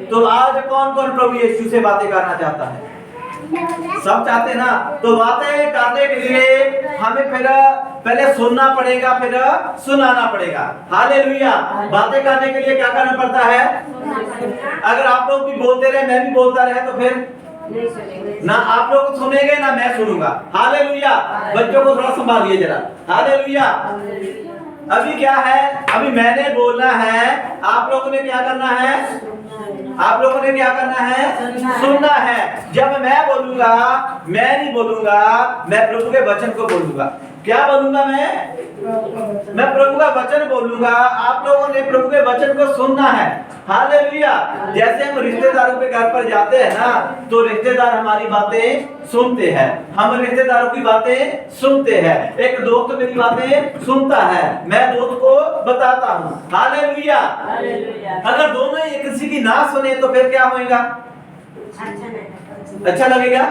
तो आज कौन कौन प्रभु यीशु से बातें करना चाहता है? सब चाहते ना। तो बातें करने के लिए हमें फिर पहले सुनना पड़ेगा, फिर सुनाना पड़ेगा। हालेलुया। बातें करने के लिए क्या करना पड़ता है? अगर आप लोग भी बोलते रहे, मैं भी बोलता रहे, तो फिर ना आप लोग सुनेंगे ना मैं सुनूंगा। हालेलुया। बच्चों को थोड़ा संभालिए जरा। हालेलुया। अभी क्या है, अभी मैंने बोलना है, आप लोगों ने क्या करना है? आप लोगों ने क्या करना है? सुनना है। जब मैं बोलूंगा, मैं नहीं बोलूंगा, मैं प्रभु के वचन को बोलूंगा। क्या बोलूंगा? मैं प्रभु का वचन बोलूंगा। आप लोगों ने प्रभु के वचन को सुनना है। हालेलुया। जैसे हम रिश्तेदारों के घर पर जाते हैं ना, तो रिश्तेदार हमारी बातें सुनते हैं, हम रिश्तेदारों की बातें सुनते हैं। एक दोस्त मेरी बातें सुनता है, मैं दोस्त को बताता हूँ। हालेलुया। अगर दोनों ही किसी की ना सुने तो फिर क्या होगा? अच्छा लगेगा?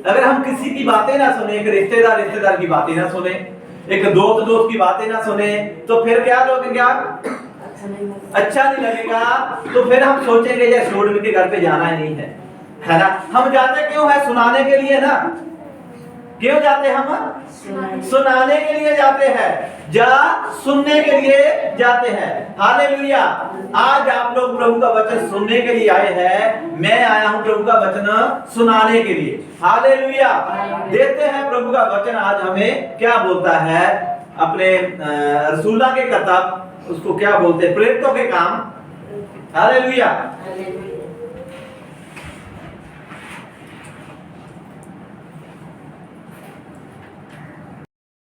अगर हम किसी की बातें ना सुने, एक रिश्तेदार की बातें ना सुने, एक दोस्त की बातें ना सुने, तो फिर क्या लगेगा? अच्छा नहीं लगेगा। तो फिर हम सोचेंगे यार छोड़ के घर पे जाना ही नहीं है ना। हम जाते क्यों है? सुनाने के लिए ना। क्यों जाते हम? सुनाने के लिए जाते हैं, सुनने के लिए जाते हैं। हालेलुया। आज आप लोग प्रभु का वचन सुनने के लिए आए हैं, मैं आया हूं प्रभु का वचन सुनाने के लिए। हालेलुया। देते हैं प्रभु का वचन आज हमें क्या बोलता है। अपने रसूला के कर्तव्य, उसको क्या बोलते हैं? प्रेरितों के काम। हालेलुया।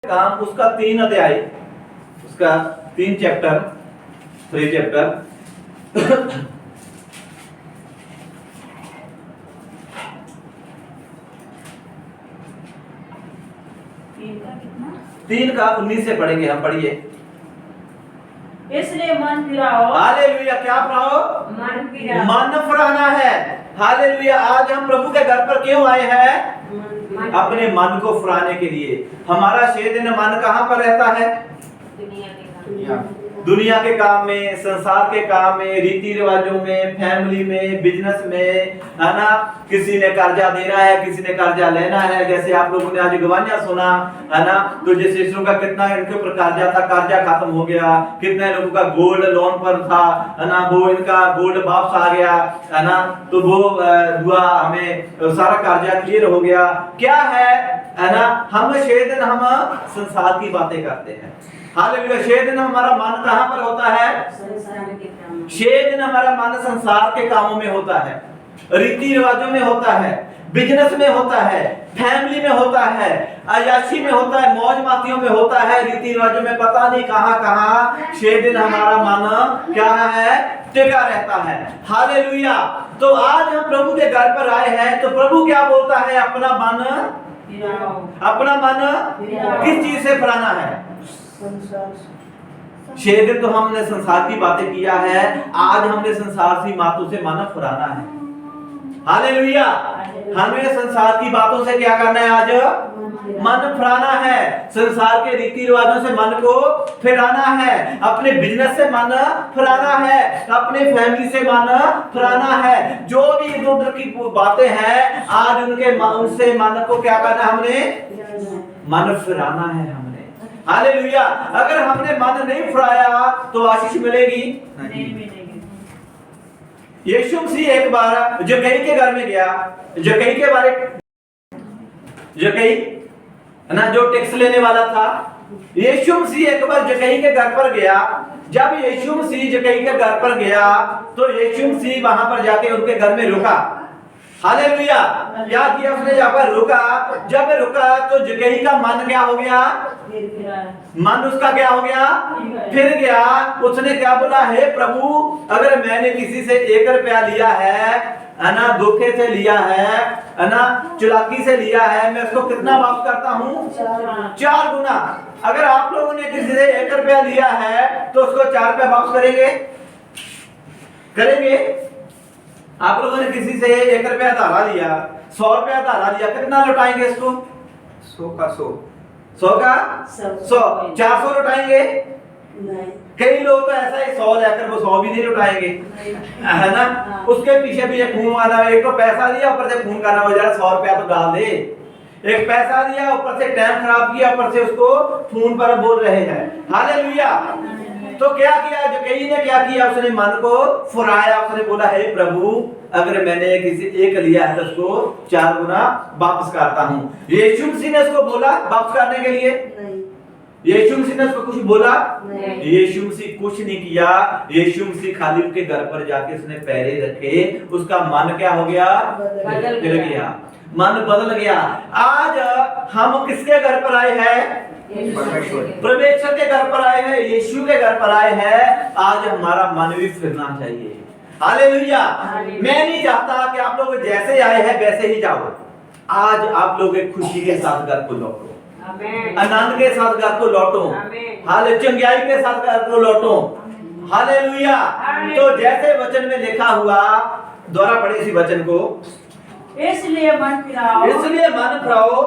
काम उसका 3 अध्याय, उसका 3 चैप्टर, 3 चैप्टर। तीन का 19 से पढ़ेंगे हम। पढ़िए। इसलिए मन फिराओ। हालेलुया। क्या फिराओ? मन फिराना है। हालेलुया। आज हम प्रभु के घर पर क्यों आए हैं? अपने मन को फिराने के लिए। हमारा 6 दिन मन कहाँ पर रहता है? दुनिया के काम में, संसार के काम में, रीति रिवाजों में, फैमिली में, बिजनेस में, है ना। किसी ने कर्जा देना है, किसी ने कर्जा लेना है। जैसे आप लोगों ने आज गवाहियां सुना, है ना। तो जैसे यीशु का कितना इनके ऊपर कर्जा था, कर्जा खत्म हो गया। कितने लोगों का गोल्ड लोन पर था, है ना, वो इनका गोल्ड वापस आ गया, है ना। तो वो हुआ, हमें सारा कर्जा क्लियर हो गया। क्या है ना। हम 6 दिन हम संसार की बातें करते हैं। हालेलुया। 6 दिन हमारा मन कहां पर होता है? 6 दिन हमारा मन संसार के कामों में होता है, रीति रिवाजों में होता है, बिजनेस में होता है, फैमिली में होता है, अयाशी में होता है, मौज मातियों में होता है, रीति रिवाजों में, पता नहीं कहां कहां 6 दिन हमारा मन क्या है? टिका रहता है। हालेलुया। तो आज हम प्रभु के घर पर आए हैं, तो प्रभु क्या बोलता है? अपना मन किस चीज से फिराना है? 6 दिन तो हमने संसार की बातें किया है, आज हमने संसार की बातों से मन फिराना है। हालेलुया। हमें संसार की बातों से क्या करना है? आज मन फिराना है। संसार के रीति रिवाजों से मन को फिराना है, अपने बिजनेस से मन फिराना है, अपने फैमिली से मन फिराना है। जो भी इधर उधर की बातें हैं, आज उनसे मन को क्या करना है? हमने मन फिराना है हमने। हालेलुया। अगर हमने मन नहीं फिराया तो आशीष मिलेगी नहीं मिलेगी। यीशु मसीह एक बार जक्कई के घर में गया। जक्कई के बारे, जक्कई है ना, जो टैक्स लेने वाला था। यीशु मसीह एक बार जक्कई के घर पर गया। जब यीशु मसीह जक्कई के घर पर गया तो यीशु मसीह वहां पर जाके उनके घर में रुका। हालेलुया। क्या किया उसने? यहाँ पर रुका। जब रुका तो जक्कई का मन क्या हो गया? मन उसका क्या हो गया? फिर गया। उसने क्या बोला? हे प्रभु, अगर मैंने किसी से 1 रुपया लिया है ना, धोखे से लिया है ना, चालाकी से लिया है, मैं उसको कितना वापस करता हूँ? 4 गुना। अगर आप लोगों ने किसी से 1 रुपया लिया है तो उसको 4 रुपया वापस करेंगे? आप लोगों ने किसी से 1 रुपया धारा लिया, 100 रुपया धारा लिया, कितना लौटाएंगे इसको? 100 का 100, 100 का 100, 400 लौटाएंगे? नहीं। कई लोग तो ऐसा ही 100 लेकर वो 100 भी नहीं उठाएंगे, है ना। उसके पीछे भी एक खून वाला, एक तो पैसा दिया ऊपर से खून करना, जरा 100 रुपया तो डाल दे। एक पैसा दिया ऊपर से टाइम खराब किया, ऊपर से उसको फोन पर बोल रहे हैं। हालेलुया। तो क्या किया, जो कई ने क्या किया, उसने मन को फुराया, उसने बोला हे प्रभु अगर मैंने किसी एक लिया है तो उसको 4 गुना वापस करता हूँ। यीशु मसीह ने उसको बोला वापस करने के लिए? यीशु मसीह ने उसको कुछ बोला? यीशु मसीह कुछ नहीं किया। यीशु मसीह खाली उनके घर पर जाके उसने पैरे रखे, उसका मन क्या हो गया? बदल गया, मन बदल गया। आज हम किसके घर पर आए हैं? परमेश्वर के घर पर आए हैं, यीशु के घर पर आए हैं। आज हमारा मन भी फिरना चाहिए। हालेलुया। मैं नहीं चाहता कि आप लोग जैसे आए हैं वैसे ही जाओ। आज आप लोग एक खुशी के साथ घर को लौटो, आनंद के साथ घर को लौटो, हाले चंगाई के साथ घर को लौटो। हालेलुया। तो जैसे वचन में लिखा हुआ, दोबारा पढ़े इसी वचन को, इसलिए मन फिराओ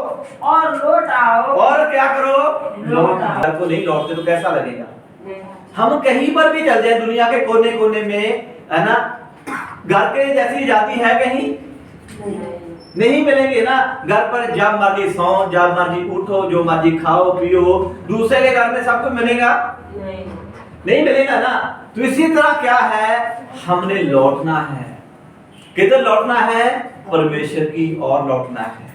और लौट आओ। और क्या करो? लौट आओ। घर को नहीं लौटते तो कैसा लगेगा? हम कहीं पर भी चल जाए दुनिया के कोने कोने में, है ना, घर के जैसी जाति है कहीं नहीं मिलेंगे ना। घर पर जब मर्जी सो, जब मर्जी उठो, जो मर्जी खाओ पियो, दूसरे के घर में सब कुछ मिलेगा? नहीं मिलेगा ना। तो इसी तरह क्या है, हमने लौटना है। किधर लौटना है? परमेश्वर की ओर लौटना है।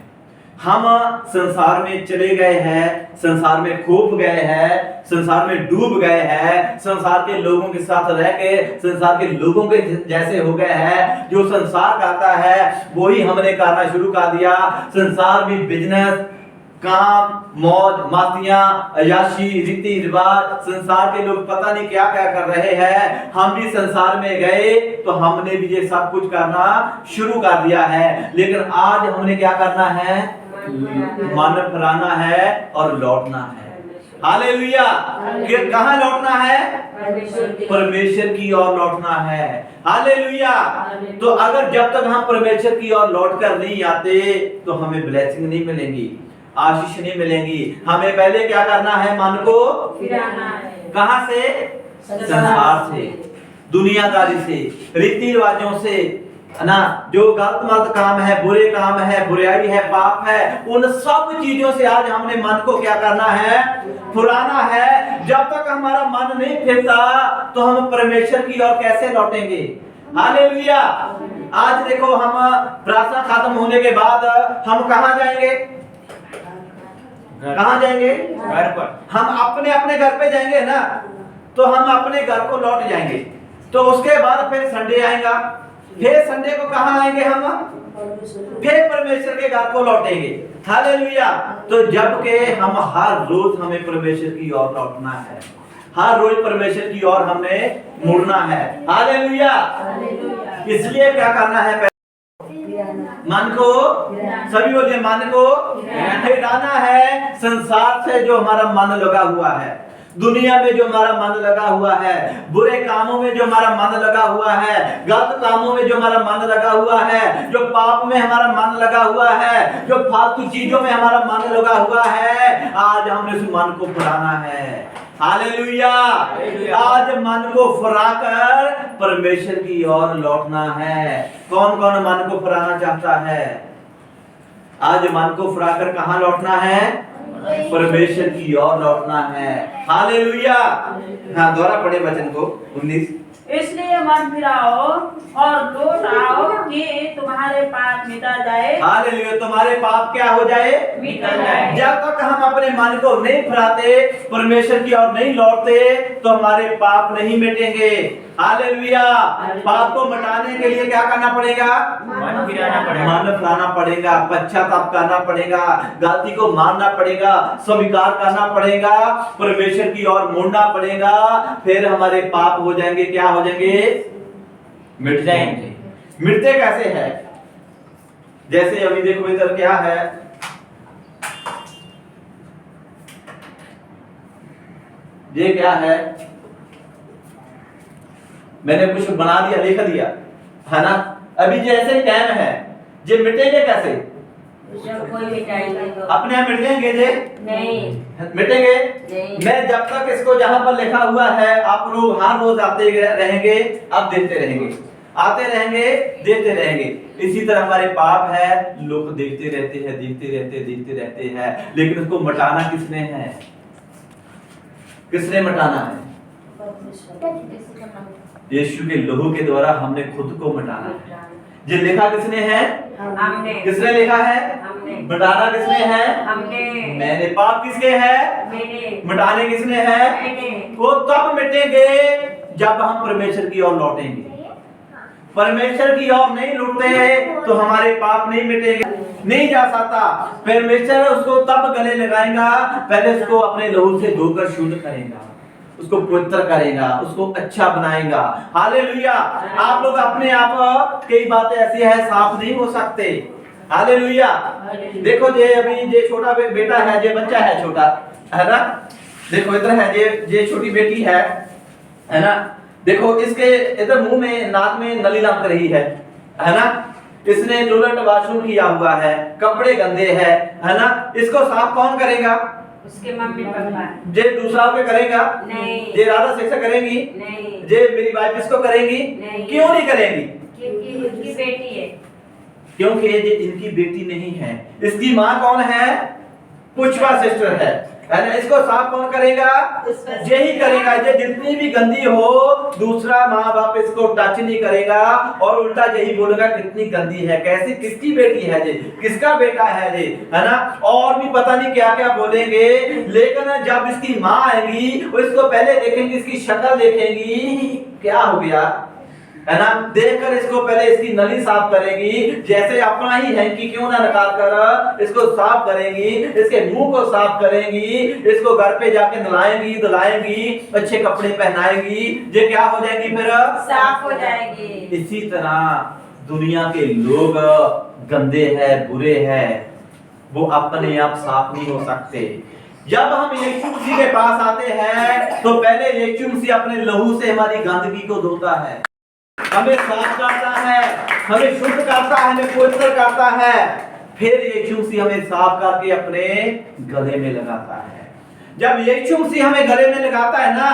हम संसार में चले गए हैं, संसार में खो गए हैं, संसार में डूब गए हैं, संसार के लोगों के साथ रह के संसार के लोगों के जैसे हो गए हैं। जो संसार करता है वही हमने करना शुरू कर दिया। संसार में बिजनेस, काम, मौज मस्तियां, अयाशी, रीति रिवाज, संसार के लोग पता नहीं क्या क्या कर रहे हैं। हम भी संसार में गए तो हमने भी ये सब कुछ करना शुरू कर दिया है। लेकिन आज हमने क्या करना है? मन फिराना है और लौटना है। हालेलुया। कहाँ लौटना है? परमेश्वर की ओर लौटना है। हालेलुया। तो अगर जब तक हम परमेश्वर की ओर लौट कर नहीं आते तो हमें ब्लेसिंग नहीं मिलेंगी, आशीष नहीं मिलेंगी। हमें पहले क्या करना है? मन को फिराना है। कहां से? संसार से, दुनियादारी से, रीति रिवाजों से, है ना, जो गलत मलत काम है, बुरे काम है, बुराई है, पाप है, उन सब चीजों से आज हमने मन को क्या करना है? फुराना है। जब तक हमारा मन नहीं फिरता तो हम परमेश्वर की ओर कैसे लौटेंगे? हालेलुया। आज देखो, हम प्रार्थना खत्म होने के बाद हम कहां जाएंगे? कहां जाएंगे? घर पर। हम अपने अपने घर पे जाएंगे ना, तो हम अपने घर को लौट जाएंगे। तो उसके बाद फिर संडे आएगा, फिर संडे को कहां आएंगे? हम फिर परमेश्वर के घर को लौटेंगे। हालेलुया। तो जबकि हम हर रोज हमें परमेश्वर की ओर लौटना है, हर रोज परमेश्वर की ओर हमें मुड़ना है। हालेलुया। इसलिए क्या करना है? मन को, सभी बोलिए, मन को फिराना है। संसार से जो हमारा मन लगा हुआ है, दुनिया में जो हमारा मन लगा हुआ है, बुरे कामों में जो हमारा मन लगा हुआ है, गलत कामों में जो हमारा मन लगा हुआ है, जो पाप में हमारा मन लगा हुआ है, जो फालतू चीजों में हमारा मन लगा हुआ है, आज हमने उस मन को फुराना है। हालेलुया। आज मन को फुराकर परमेश्वर की ओर लौटना है। कौन कौन मन को फुराना चाहता है? आज मन को फुराकर कहां लौटना है? परमेश्वर की ओर लौटना है। हालेलुया। हाँ, दोबारा पढ़े वचन को 19। इसलिए मन फिराओ और लौट आओ कि तुम्हारे पाप मिटा जाए। हालेलुया। तुम्हारे पाप क्या हो जाए? मिटा जाए। जब तक हम अपने मन को नहीं फिराते, परमेश्वर की ओर नहीं लौटते, तो हमारे पाप नहीं मिटेंगे। हालेलुया। पाप को मिटाने के लिए क्या करना पड़ेगा? मन फिराना पड़ेगा, मन फिराना पड़ेगा, पश्चाताप करना पड़ेगा, गलती को मानना पड़ेगा, स्वीकार करना पड़ेगा, परमेश्वर की ओर मुड़ना पड़ेगा। फिर हमारे पाप हो जाएंगे, क्या हो जाएंगे? मिट जाएंगे। मिटते कैसे है? जैसे अभी देखो इधर क्या है, ये क्या है? मैंने कुछ बना दिया, लिख दिया, है ना। अभी जैसे टाइम है, ये मिटेंगे कैसे? जब कोई मिटाएंगे तो अपने आप मिट जाएंगे जे? नहीं मिटेंगे? नहीं। मैं जब तक इसको जहां पर लिखा हुआ है आप लोग हर रोज आते रहेंगे, अब देखते रहेंगे, आते रहेंगे, देखते रहेंगे। इसी तरह हमारे पाप है, लोग देखते रहते हैं, देखते रहते हैं, लेकिन उसको मिटाना किसने है? किसने मिटाना है? यीशु के लहू के द्वारा हमने खुद को मिटाना है। ये लिखा किसने है? हमने। किसने लिखा है? हमने। मिटाना किसने है? हमने। मैंने। पाप किसके है? मैंने। मिटाने किसने है? मैंने। वो तब मिटेंगे जब हम परमेश्वर की ओर लौटेंगे। परमेश्वर की ओर नहीं लौटते हैं तो हमारे पाप नहीं मिटेंगे, नहीं जा सकता। परमेश्वर उसको तब गले लगाएगा, पहले उसको अपने लहू से धोकर शुद्ध करेगा, उसको पवित्र करेगा, उसको अच्छा बनाएगा। हालेलुया। आप लोग अपने आप कई बातें ऐसी है साफ नहीं हो सकते। हालेलुया। देखो जे अभी जे छोटा बेटा है, जे बच्चा है छोटा, है ना, देखो इधर है जे छोटी बेटी है ना, देखो इसके इधर मुंह में नाक में नली लग रही है ना, इसने टॉयलेट वॉशरूम किया हुआ है, कपड़े गंदे है ना, इसको साफ कौन करेगा? उसके मम्मी पापा। जे दूसरा पे करेगा? नहीं। जे राधा शिक्षा करेंगी? नहीं। जे मेरी वाइफ इसको करेंगी? नहीं। क्यों नहीं करेंगी? क्योंकि उनकी बेटी है। क्योंकि ये इनकी बेटी नहीं है। इसकी माँ कौन है? पुष्पा सिस्टर है ना। इसको साफ कौन करेगा? यही करेगा। ये जितनी भी गंदी हो, दूसरा माँ बाप इसको टच नहीं करेगा और उल्टा यही बोलेगा कितनी गंदी है, कैसी, किसकी बेटी है ये, किसका बेटा है ये, है ना, और भी पता नहीं क्या क्या बोलेंगे। लेकिन जब इसकी माँ आएगी, वो इसको पहले देखेंगी, इसकी शक्ल देखेंगी, क्या हो गया, है ना, देखकर इसको पहले इसकी नली साफ करेगी, जैसे अपना ही हैंकी क्यों ना निकाल कर इसको साफ करेंगी, इसके मुंह को साफ करेंगी, इसको घर पे जाके नहलाएंगी, धुलाएंगी, अच्छे कपड़े पहनाएंगी, ये क्या हो जाएगी, फिर साफ हो जाएगी। इसी तरह दुनिया के लोग गंदे हैं, बुरे हैं, वो अपने आप साफ नहीं हो सकते। जब हम यीशु मसीह के पास आते हैं तो पहले यीशु मसीह अपने लहू से हमारी गंदगी को धोता है, हमें साफ करता है, हमें शुद्ध करता है, हमें पवित्र करता है, फिर यीशु मसीह हमें साफ करके अपने गले में लगाता है। जब यीशु मसीह हमें गले में लगाता है ना,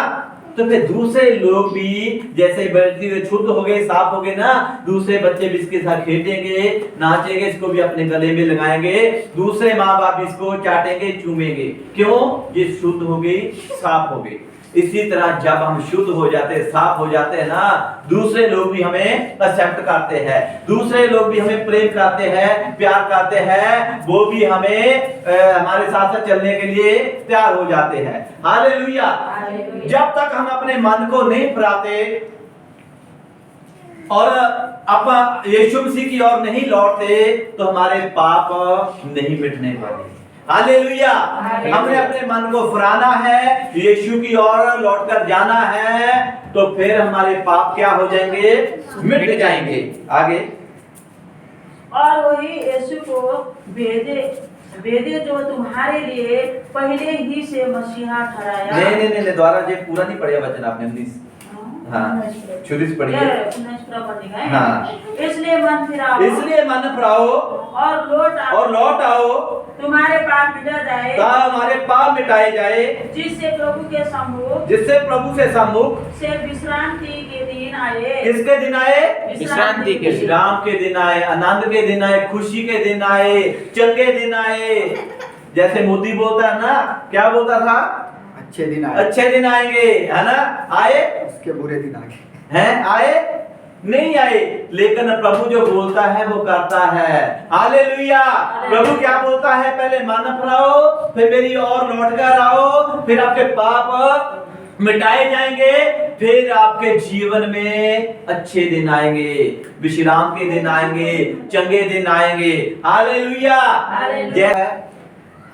तो फिर दूसरे लोग भी जैसे बच्चे शुद्ध हो गए, साफ हो गए ना, दूसरे बच्चे भी इसके साथ खेलेंगे, नाचेंगे, इसको भी अपने गले में लगाएंगे, दूसरे माँ बाप इसको चाटेंगे, चूमेंगे। क्यों? ये शुद्ध हो गई, साफ हो गई। इसी तरह जब हम शुद्ध हो जाते हैं, साफ हो जाते हैं ना, दूसरे लोग भी हमें एक्सेप्ट करते हैं, दूसरे लोग भी हमें प्रेम करते हैं, प्यार करते हैं, वो भी हमें हमारे साथ साथ चलने के लिए तैयार हो जाते हैं। हालेलुया। जब तक हम अपने मन को नहीं फिराते और आप यीशु मसीह की ओर नहीं लौटते तो हमारे पाप नहीं मिटने वाले। हालेलुया। हमने अपने मन को फिराना है, यीशु की ओर लौटकर जाना है, तो फिर हमारे पाप क्या हो जाएंगे? मिट जाएंगे। आगे। और वही यीशु को भेदे जो तुम्हारे लिए पहले ही से मसीहा ठहराया। नहीं, द्वारा ये पूरा नहीं पढ़िया वचन आपने 19। हाँ, शुरू से पढ़िए। हाँ। इसलिए मन फिराओ और लौट आओ तुम्हारे पाप मिटा जाए, हमारे पाप मिटाए जाए, जिससे प्रभु से सम्मुख से विश्रांति के दिन आए। किसके दिन आए? विश्रांति के। विश्राम के दिन आए, आनंद के दिन आए, खुशी के दिन आए, चंगे दिन आए। जैसे मोदी बोलता है ना, क्या बोलता था? अच्छे दिन आए, अच्छे दिन आएंगे, है ना, आए, उसके बुरे दिन आगे हैं, आए नहीं आए, लेकिन प्रभु जो बोलता है वो करता है। हालेलुया। प्रभु क्या बोलता है? पहले मन फिराओ, फिर मेरी ओर लौट कर आओ, फिर आपके पाप मिटाए जाएंगे, फिर आपके जीवन में अच्छे दिन आएंगे, विश्राम के दिन आएंगे, चंगे दिन आएंगे। हालेलुया।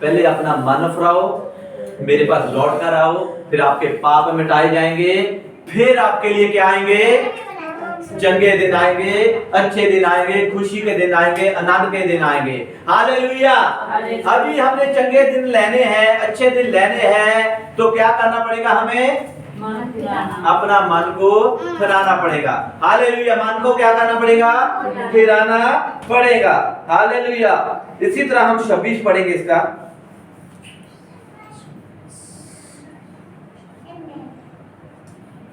पहले अपना मन फिराओ, मेरे पास लौट कर आओ, फिर आपके पाप मिटाए जाएंगे, फिर आपके लिए क्या आएंगे? चंगे दिन आएंगे, अच्छे दिन आएंगे, खुशी के दिन आएंगे, आनंद के दिन आएंगे। हालेलुया। अभी हमने चंगे दिन लेने हैं, अच्छे दिन लेने हैं, तो क्या करना पड़ेगा? हमें मन फिराना। अपना मन को फिराना पड़ेगा। हालेलुया। मन को क्या करना पड़ेगा? फिराना पड़ेगा। हालेलुया। इसी तरह हम 26 पढ़ेंगे इसका।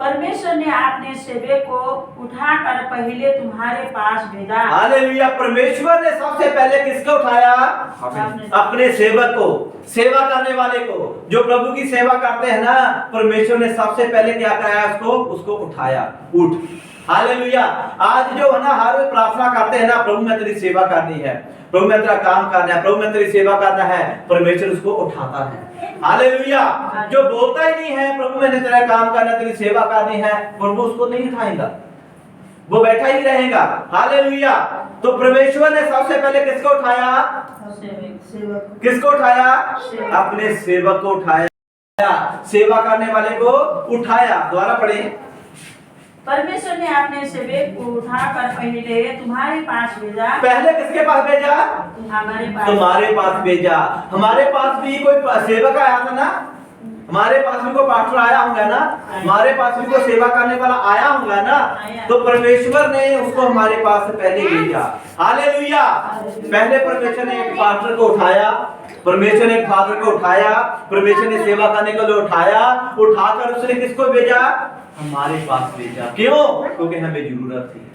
परमेश्वर ने अपने सेवक को उठाकर पहले तुम्हारे पास भेजा। हालेलुया। परमेश्वर ने सबसे पहले किसको उठाया? अपने सेवक को, सेवा करने वाले को, जो प्रभु की सेवा करते हैं ना, परमेश्वर ने सबसे पहले क्या कराया? उसको उठाया। उठ। हालेलुया। आज जो है ना, हर रोज प्रार्थना करते हैं ना, प्रभु मैं तेरी सेवा करनी है, प्रभु मैं तेरा काम करना है, प्रभु मैं तेरी सेवा करना है, परमेश्वर उसको उठाता है। हालेलुया। जो बोलता ही नहीं है प्रभु मैंने तेरा काम करना है, तेरी सेवा करनी है, प्रभु उसको नहीं उठाएगा, वो बैठा ही रहेगा। हालेलुया। तो परमेश्वर ने सबसे पहले किसको उठाया? किसको उठाया? अपने सेवक को उठाया, सेवा करने वाले को उठाया। दोबारा पढ़े। परमेश्वर ने अपने सेवक को उठाकर पहले तुम्हारे पास भेजा। पहले किसके पास भेजा? हमारे पास। तुम्हारे पास भेजा। हमारे पास भी कोई सेवक आया था ना, हमारे पास भी कोई पास्टर आया होगा ना, हमारे पास भी कोई सेवा करने वाला आया होगा ना, तो परमेश्वर ने उसको हमारे पास से पहले भेजा। हालेलुया। पहले परमेश्वर ने एक पास्टर को उठाया, परमेश्वर ने एक फादर को उठाया, परमेश्वर ने सेवा करने के लिए उठाया, उठाकर उसने किसको भेजा? हमारे पास भेजा। क्यों? क्योंकि हमें जरूरत थी,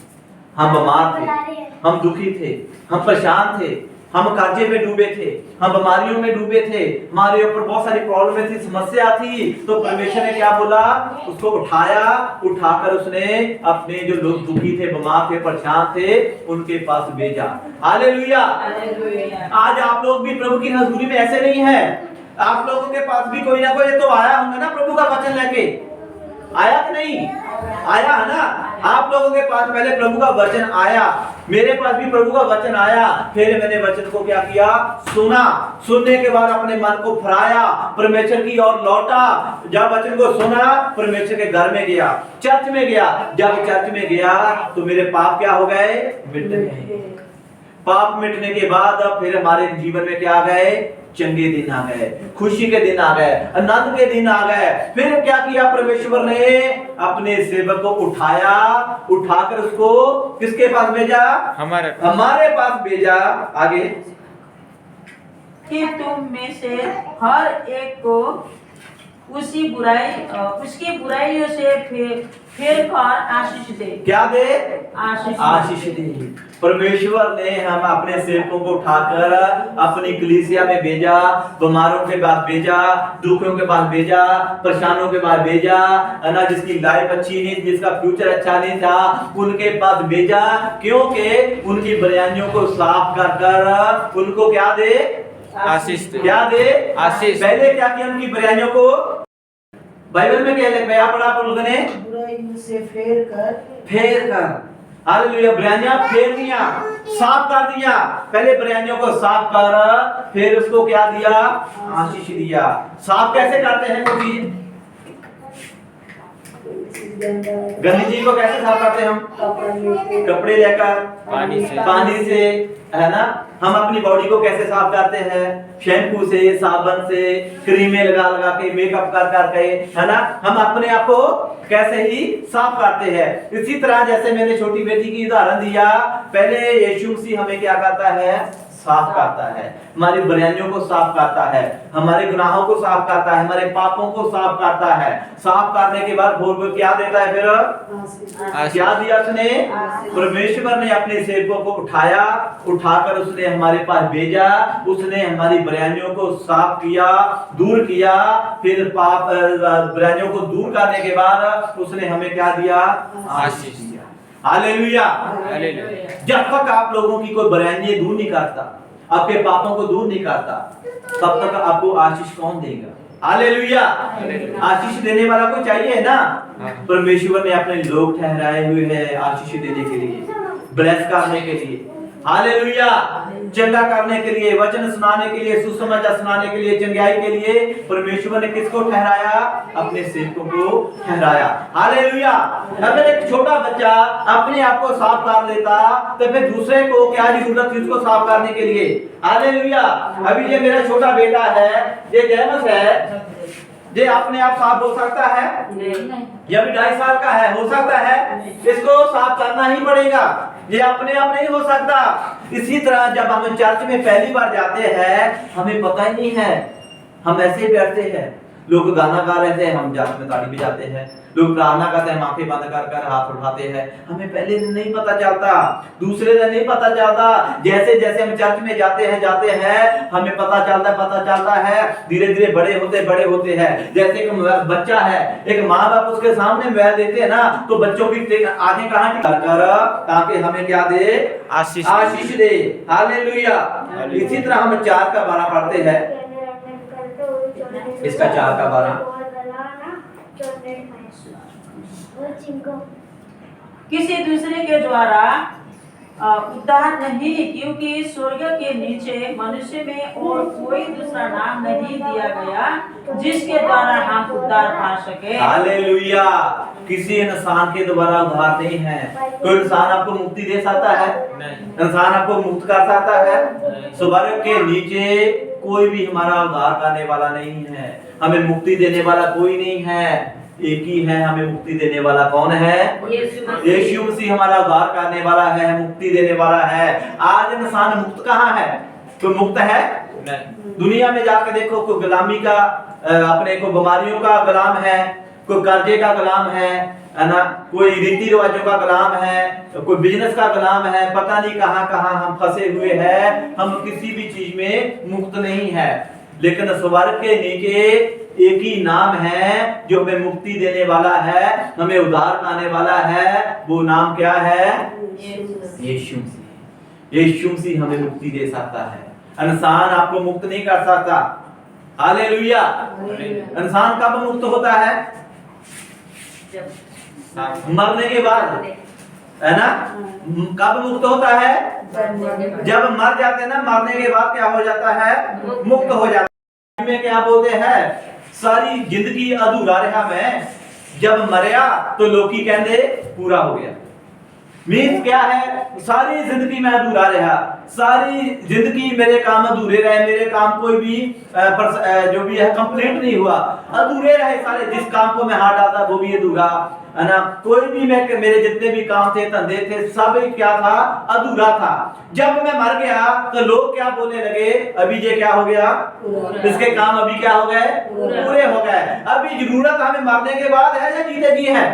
हम बीमार थे, हम दुखी थे, हम परेशान थे, हम कर्जे में डूबे थे, हम बीमारियों में डूबे थे, हमारे ऊपर बहुत सारी प्रॉब्लम थी, समस्या थी। तो परमेश्वर ने क्या बोला? उसको उठाया, उठाकर उसने अपने जो लोग दुखी थे, बीमार थे, परेशान थे, उनके पास भेजा। हालेलुया। आज आप लोग भी प्रभु की हजूरी में ऐसे नहीं है, आप लोगों के पास भी कोई ना कोई तो आया होगा ना प्रभु का वचन लेके। आया कि नहीं? आया है ना। आप लोगों के पास पहले प्रभु का वचन आया, मेरे पास भी प्रभु का वचन आया, फिर मैंने वचन को क्या किया? सुना। सुनने के बाद अपने मन को फिराया, परमेश्वर की ओर लौटा। जब वचन को सुना, परमेश्वर के घर में गया, चर्च में गया। जब चर्च में गया तो मेरे पाप क्या हो गए? मिट गए। पाप मिटने के बाद अब फिर हमारे जीवन में क्या आ गए? चंगे दिन आ गए, खुशी के दिन आ गए, आनंद के दिन आ गए। फिर क्या किया? परमेश्वर ने अपने सेवक को उठाया, उठाकर उसको किसके पास भेजा? हमारे पास भेजा। आगे कि तुम में से हर एक को उसकी बुराइयों से फेर कर आशीष दे। क्या दे? आशीष दे। परमेश्वर ने हम अपने सेवकों को उठाकर अपनी कलीसिया में भेजा, बीमारों के पास भेजा, दुखों के पास भेजा, परेशानों के पास भेजा, ना जिसकी लाइफ अच्छी नहीं, जिसका फ्यूचर अच्छा नहीं था, उनके पास भेजा। क्योंकि उनकी बुराइयों को साफ कर उनको क्या दे? आशीष दे। क्या दे? आशीष। पहले क्या किया? उनकी बुराइयों को बाइबल में क्या लिखा है? पढ़ा आप लोगों ने? बुराइयों से फेर कर। हालेलुया। बुराइयां फेर दिया, साफ कर दिया। पहले बुराइयों को साफ कर, फिर उसको क्या दिया? आशीष दिया। साफ कैसे करते हैं कोई चीज? गंदी चीज को कैसे साफ करते हैं हम? कपड़े लेकर, पानी से, है ना। हम अपनी बॉडी को कैसे साफ करते हैं? शैम्पू से, साबुन से, क्रीमें लगा लगा के, मेकअप कर करके, है ना। हम अपने आप को कैसे ही साफ करते हैं। इसी तरह जैसे मैंने छोटी बेटी की उदाहरण दिया, पहले यीशु मसीह हमें क्या करता है? साफ करता है, हमारी बुराइयों को साफ करता है, हमारे गुनाहों को साफ करता है, हमारे पापों को साफ करता है। साफ करने के बाद वो क्या देता है? फिर क्या दिया उसने? परमेश्वर ने अपने सेवकों को उठाया, उठाकर उसने हमारे पास भेजा, उसने हमारी बुराइयों को साफ किया, दूर किया। फिर पाप बुराइयों को दूर करने के बाद उसने हमें क्या दिया? आशीष दिया। हालेलुया। जब तक आप लोगों की कोई बुराइयां दूर नहीं करता, आपके पापों को दूर नहीं करता, तब तक आपको आशीष कौन देगा? हालेलुया। आशीष देने वाला कोई चाहिए ना। परमेश्वर ने अपने लोग ठहराए हुए हैं आशीष देने के लिए, ब्लेस करने के लिए। हालेलुया। चंगा करने के लिए, वचन सुनाने के लिए, सुसमाचार सुनाने के लिए, चंगाई के लिए परमेश्वर ने किसको ठहराया? अपने सेवकों को ठहराया। हालेलुया। अगर एक छोटा बच्चा अपने आप को साफ कर लेता तो फिर दूसरे को क्या जरूरत थी उसको साफ करने के लिए? हालेलुया। अभी ये मेरा छोटा बेटा है, ये जेमस है, ये अपने आप साफ हो सकता है? नहीं। ये अभी 2.5 साल का है, हो सकता है? इसको साफ करना ही पड़ेगा, ये अपने आप नहीं हो सकता। इसी तरह जब हम चर्च में पहली बार जाते हैं, हमें पता ही नहीं है, हम ऐसे ही बैठते हैं। लोग गाना गा रहे थे, हम जात में ताड़ी बजाते हैं। लोग प्रार्थना करते हैं, आंखें बंद कर कर हाथ उठाते हैं। हमें पहले दिन नहीं पता चलता, दूसरे दिन नहीं पता चलता। जैसे जैसे हम चर्च में जाते हैं हमें पता चलता है। धीरे धीरे बड़े होते हैं। जैसे एक बच्चा है, एक माँ बाप उसके सामने मोबाइल देते हैं ना, तो बच्चों की आंखें कहाँ कर ताकि हमें क्या दे? आशीष दे। हालेलुया। इसी तरह हम 4 का 12 पढ़ते हैं। इसका 4 का 12 किसी दूसरे के द्वारा उद्धार नहीं, क्योंकि स्वर्ग के नीचे मनुष्य में और कोई दूसरा नाम नहीं दिया गया जिसके द्वारा हम उद्धार पा सके। हालेलुया। किसी इंसान के द्वारा उद्धार नहीं है। कोई इंसान आपको मुक्ति दे सकता है? इंसान आपको मुक्त कर सकता है? स्वर्ग के नीचे कोई भी हमारा उद्धार करने वाला नहीं है, हमें मुक्ति देने वाला कोई नहीं है। एक ही है हमें मुक्ति देने वाला। कौन है? यीशु मसीह हमारा उद्धार करने वाला है, मुक्ति देने वाला है। आज इंसान मुक्त कहाँ है? कोई मुक्त है? दुनिया में जाकर देखो, कोई गुलामी का, अपने को बीमारियों का गुलाम है, कोई कर्जे का गुलाम है ना, कोई रीति रिवाजों का गुलाम है, कोई बिजनेस का गुलाम है। पता नहीं कहाँ कहाँ हम फंसे हुए हैं। हम किसी भी चीज में मुक्त नहीं है। लेकिन स्वर्ग के नीचे एक ही नाम है जो हमें मुक्ति देने वाला है, हमें उद्धार पाने वाला है। वो नाम क्या है? यीशु मसीह। यीशु मसीह हमें मुक्ति दे सकता है। इंसान आपको मुक्त नहीं कर सकता। हालेलुया। इंसान कब मुक्त होता है? मरने के बाद, है ना? कब मुक्त होता है? जब मर जाते हैं ना, मरने के बाद क्या हो जाता है? मुक्त हो जाता है। में क्या बोलते हैं? सारी जिंदगी अधूरा रहा मैं, जब मरया तो लोकी कहते पूरा हो गया। मीन्स क्या है? सारी जिंदगी में अधूरा रहा, सारी जिंदगी मेरे काम अधूरे रहे, मेरे काम कोई भी जो भी है कंप्लीट नहीं हुआ, अधूरे रहे सारे। जिस काम को मैं हाथ डालता वो भी अधूरा, है ना? कोई भी मेरे जितने भी काम थे, धंधे थे, सब क्या था? अधूरा था। जब मैं मर गया तो लोग क्या बोलने लगे? अभी ये क्या हो गया? इसके काम अभी क्या हो गए? पूरे हो गए। अभी जरूरत हमें मरने के बाद है या जीते जी है?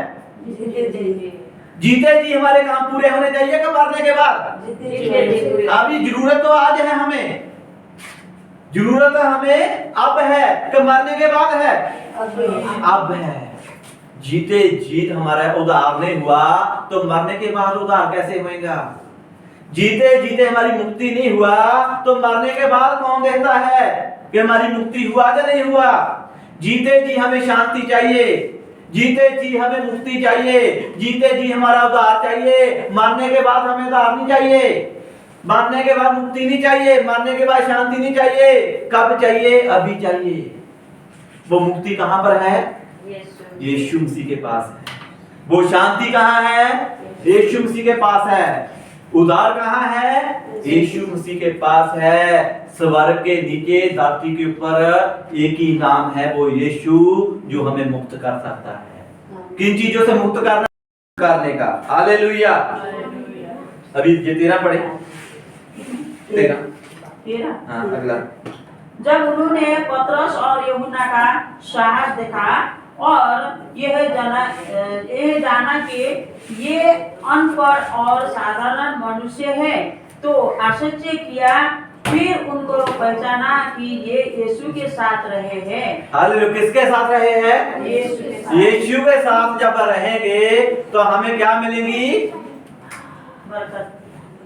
जीते जी हमारे काम पूरे होने चाहिए कि मरने के बाद? अभी जरूरत तो आज है हमें, जरूरत हमें अब है कि मरने के बाद है? अब है। जीते जीत हमारा उद्धार नहीं हुआ तो मरने के बाद उद्धार कैसे होएगा? जीते जीते हमारी मुक्ति नहीं हुआ तो मरने के बाद कौन देखता है कि हमारी मुक्ति हुआ या नहीं हुआ? जीते जी हमें शांति चाहिए, जीते जी हमें मुक्ति चाहिए, जीते जी हमारा उद्धार चाहिए। मरने के बाद हमें उद्धार नहीं चाहिए, मरने के बाद मुक्ति नहीं चाहिए, मरने के बाद शांति नहीं चाहिए। कब चाहिए? अभी चाहिए। वो मुक्ति कहां पर है? यीशु मसीह के पास है। वो शांति कहां है? यीशु मसीह के पास है। उद्धार कहां है? यीशु मसीह के पास है। स्वर्ग के नीचे, धरती के ऊपर एक ही नाम है, वो यीशु, जो हमें मुक्त कर सकता है। किन चीजों से मुक्त करने का? हालेलुया। अभी ये 13 पढ़े, 13। हाँ, अगला। जब उन्होंने पतरस और यूहन्ना का साहस देखा और यह जाना कि ये अनपढ़ और साधारण मनुष्य है, तो आश्चर्य किया। फिर उनको पहचाना कि ये यीशु के साथ रहे हैं। हालेलुया। किसके साथ रहे हैं? यीशु के साथ जब रहेंगे तो हमें क्या मिलेगी? बरकत।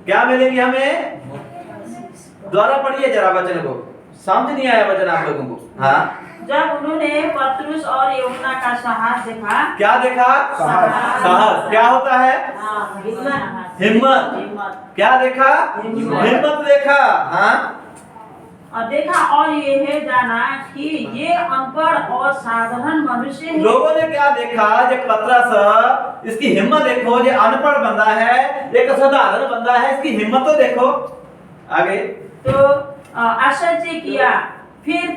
क्या मिलेगी हमें? दोबारा पढ़िए जरा वचन को, समझ नहीं आया वचन आप लोगों को। हाँ, जब उन्होंने पतरस और यूहन्ना का साहस देखा। क्या देखा? साहस। क्या होता है? हिम्मत। क्या देखा? हिम्मत देखा। हाँ, और देखा और यह जाना कि ये अनपढ़ और साधारण मनुष्य है। लोगों ने क्या देखा? जो पतरस, इसकी हिम्मत देखो। ये अनपढ़ बंदा है, एक साधारण बंदा है, इसकी हिम्मत तो देखो। आगे तो आश्चर्य किया। फिर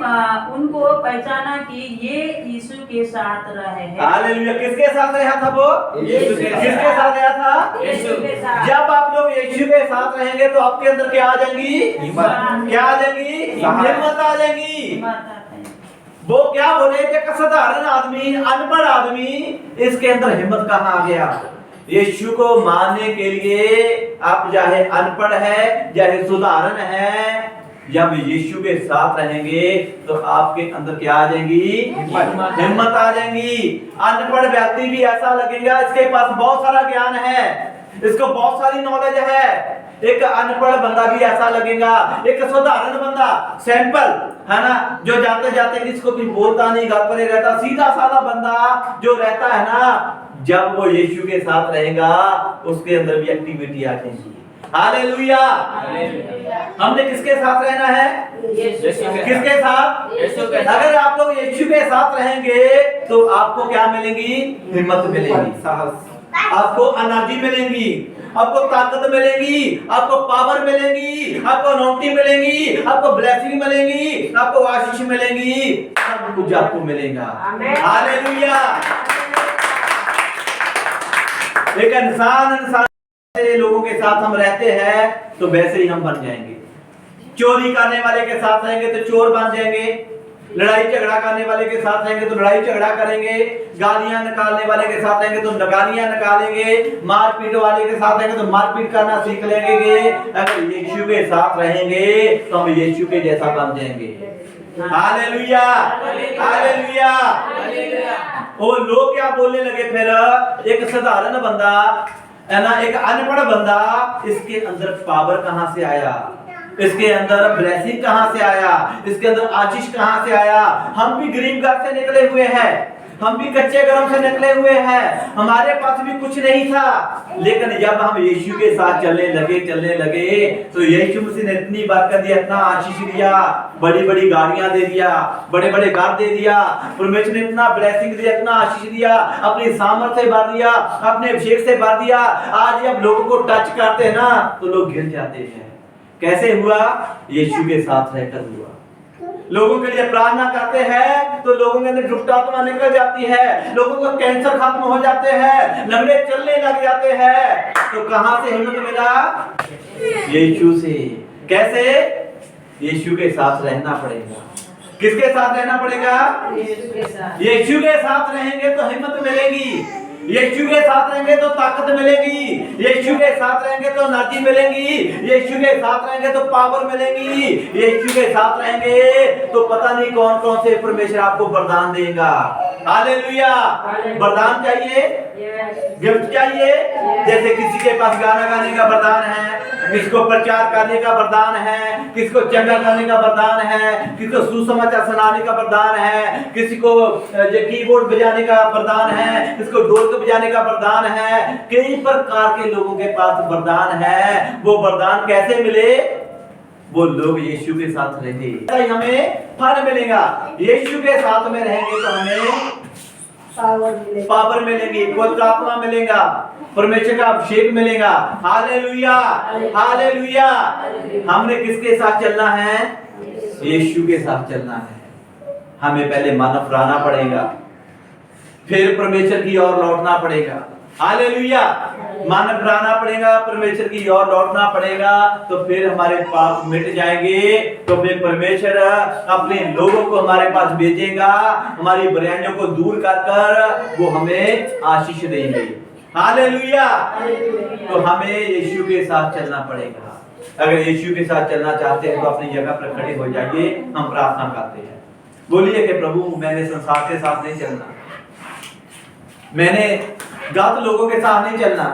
उनको पहचाना कि ये यीशु के साथ रहे हैं। हालेलुया। किसके साथ रहा था वो? यीशु के साथ। किसके साथ रहा था? यीशु के साथ। जब आप लोग यीशु के साथ रहेंगे तो आपके अंदर क्या आ जाएंगी? हिम्मत। क्या आ जाएंगी? हिम्मत आ जाएगी। वो क्या बोले कि साधारण आदमी, अनपढ़ आदमी, इसके अंदर हिम्मत कहाँ आ गया? यीशु को मानने के लिए आप चाहे अनपढ़ है चाहे सुधारण है, जब यीशु के साथ रहेंगे तो आपके अंदर क्या आ जाएंगी? हिम्मत आ जाएंगी। अनपढ़ व्यक्ति भी ऐसा लगेगा इसके पास बहुत सारा ज्ञान है, इसको बहुत सारी नॉलेज है। एक अनपढ़ बंदा भी ऐसा लगेगा, एक साधारण बंदा, सैंपल है ना, जो जाते जाते किसको भी बोलता नहीं, घर पर ही रहता, सीधा साधा बंदा जो रहता है ना, जब वो यीशु के साथ रहेगा उसके अंदर भी एक्टिविटी आ जाएगी। हालेलुया। हमने किसके साथ रहना है? किसके साथ? यीशु के साथ। अगर आप लोग यीशु के साथ रहेंगे तो आपको क्या मिलेंगी? हिम्मत मिलेगी, साहस, आपको एनर्जी मिलेगी, आपको ताकत मिलेगी, आपको पावर मिलेगी, आपको अनॉइंटिंग मिलेगी, आपको ब्लेसिंग मिलेगी, आपको आशीष मिलेगी, सब कुछ आपको मिलेगा। हालेलुया। एक इंसान लोगों के साथ हम रहते हैं तो वैसे ही हम बन जाएंगे। चोरी करने वाले के साथ रहेंगे तो चोर बन जाएंगे, लड़ाई झगड़ा करने वाले के साथ रहेंगे तो लड़ाई झगड़ा करेंगे, गालियां निकालने वाले के साथ रहेंगे तो गालियां निकालेंगे, मारपीट वाले के साथ रहेंगे तो मारपीट करना सीख लेंगे। अगर यीशु के साथ रहेंगे तो हम यीशु के जैसा बन जाएंगे। हालेलुया। हालेलुया। वो लोग क्या बोलने लगे फिर? एक साधारण बंदा है ना, एक अनपढ़ बंदा, इसके अंदर पावर कहां से आया? इसके अंदर ब्लेसिंग कहां से आया? इसके अंदर आशीष कहां से आया? हम भी गरीब घर से निकले हुए हैं, हम भी कच्चे घरों से निकले हुए हैं, हमारे पास भी कुछ नहीं था, लेकिन जब हम यीशु के साथ चलने लगे तो यीशु मसीह ने इतनी बरकत दी, इतना आशीष दिया, बड़ी बड़ी गाड़ियां दे दिया, बड़े बड़े घर दे दिया, परमेश्वर ने इतना ब्लेसिंग दिया, इतना आशीष दिया, अपनी सामर्थ से भर दिया, अपने अभिषेक से भर दिया। आज जब लोगों को टच करते हैं ना तो लोग गिर जाते हैं। कैसे हुआ? यीशु के साथ रहकर हुआ। लोगों के लिए प्रार्थना करते हैं तो लोगों के अंदर दुष्ट आत्मा निकल जाती है, लोगों का कैंसर खत्म हो जाते हैं, लंगड़े चलने लग जाते हैं। तो कहां से हिम्मत मिला? यीशु से। कैसे? यीशु के साथ रहना पड़ेगा। किसके साथ रहना पड़ेगा? यीशु के साथ रहेंगे तो हिम्मत मिलेगी, यीशु के साथ रहेंगे तो ताकत मिलेगी, यीशु के साथ रहेंगे तो एनर्जी मिलेगी, यीशु के साथ रहेंगे तो पावर मिलेगी, यीशु के साथ रहेंगे तो पता नहीं कौन कौन से परमेश्वर आपको वरदान देगा। हालेलुया। वरदान चाहिए, गिफ्ट चाहिए, जैसे किसी के पास गाना गाने का वरदान है, किसको प्रचार करने का वरदान है, किसको चंगा करने का वरदान है, किसको सुसमाचार सुनाने का वरदान है, किसी को कीबोर्ड बजाने का वरदान है, किसको ढोलक बजाने का वरदान है। कई प्रकार के लोगों के पास वरदान है। वो वरदान कैसे मिले? वो लोग यीशु के साथ रहे, हमें फल मिलेगा। यीशु के साथ में रहेंगे तो हमें पावर मिलेगी, पवित्र आत्मा मिलेगा, परमेश्वर का अभिषेक मिलेगा। हालेलुया। हालेलुया। हमने किसके साथ चलना है? यीशु के साथ चलना है। हमें पहले मन फिराना पड़ेगा, फिर परमेश्वर की ओर लौटना पड़ेगा। हालेलुया। मन फिराना पड़ेगा, परमेश्वर की ओर लौटना पड़ेगा, तो फिर हमारे पाप मिट जाएंगे, तो फिर परमेश्वर अपने लोगों को हमारे पास भेजेगा, हमारी बुराइयों को दूर कर कर वो हमें आशीष देंगे। हालेलुया। तो हमें यीशु के साथ चलना पड़ेगा। अगर यीशु के साथ चलना चाहते हैं तो अपनी जगह पर खड़े हो जाइए, हम प्रार्थना करते हैं। बोलिए कि प्रभु मैंने संसार के साथ नहीं चलना, मैंने गलत लोगों के साथ नहीं चलना,